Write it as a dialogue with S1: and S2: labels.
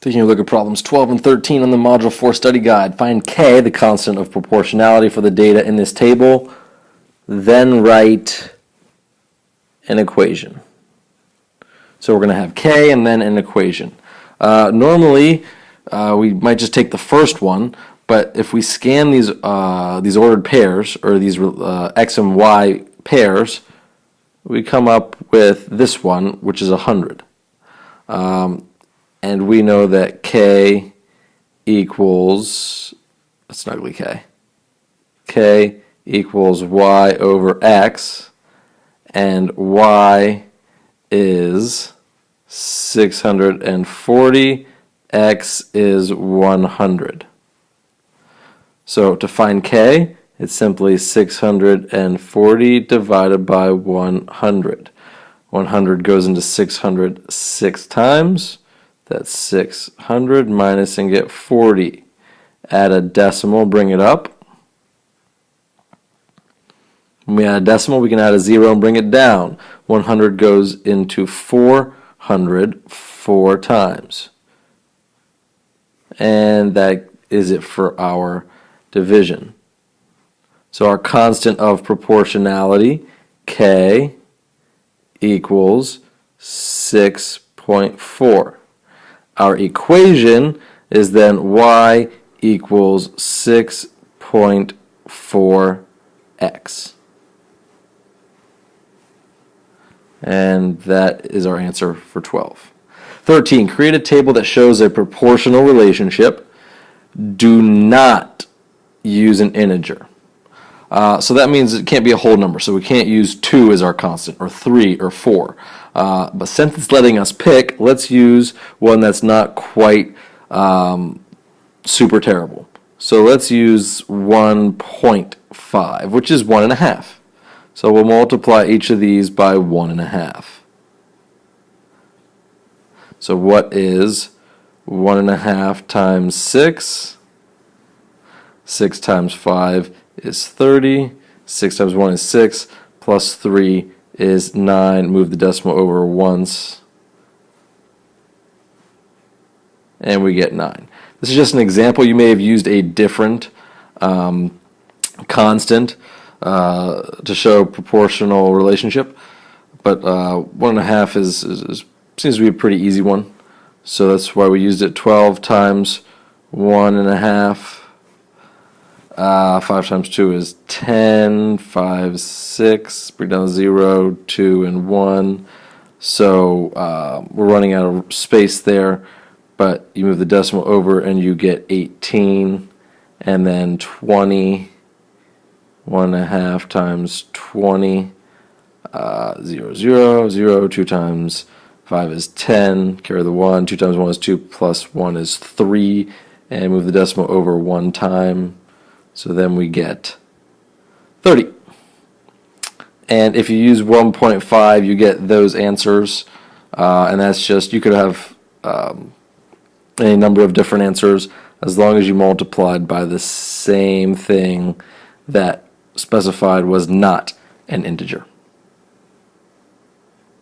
S1: Taking a look at problems 12 and 13 on the Module 4 study guide. Find K, the constant of proportionality for the data in this table, then write an equation. So we're going to have K and then an equation. Normally, we might just take the first one, but if we scan these ordered pairs, or these X and Y pairs, we come up with this one, which is 100. And we know that K equals, let's not K. K equals Y over X, and Y is 640, X is 100. So to find K, it's simply 640 divided by 100. 100 goes into 600 6 times. That's 600 minus and get 40. Add a decimal, bring it up. When we add a decimal, we can add a 0 and bring it down. 100 goes into 400 4 times. And that is it for our division. So our constant of proportionality, K, equals 6.4. Our equation is then Y equals 6.4x. And that is our answer for 12. 13. Create a table that shows a proportional relationship. Do not use an integer. So that means it can't be a whole number. So we can't use 2 as our constant, or 3, or 4. But since it's letting us pick, let's use one that's not quite super terrible. So let's use 1.5, which is 1.5. So we'll multiply each of these by 1.5. So what is 1.5 times 6? 6 times 5 is 30. 6 times 1 is 6. Plus 3 is 9. Move the decimal over once. And we get 9. This is just an example. You may have used a different constant to show proportional relationship. But 1.5 seems to be a pretty easy one. So that's why we used it. 12 times 1.5. 5 times 2 is 10, 5 is 6, bring down 0, 2, and 1. So we're running out of space there, but you move the decimal over and you get 18, and then 20, 1.5 times 20, 0, 0, 0, 2 times 5 is 10, carry the 1, 2 times 1 is 2, plus 1 is 3, and move the decimal over 1 time. So then we get 30. And if you use 1.5, you get those answers. And that's just, you could have any number of different answers as long as you multiplied by the same thing that specified was not an integer.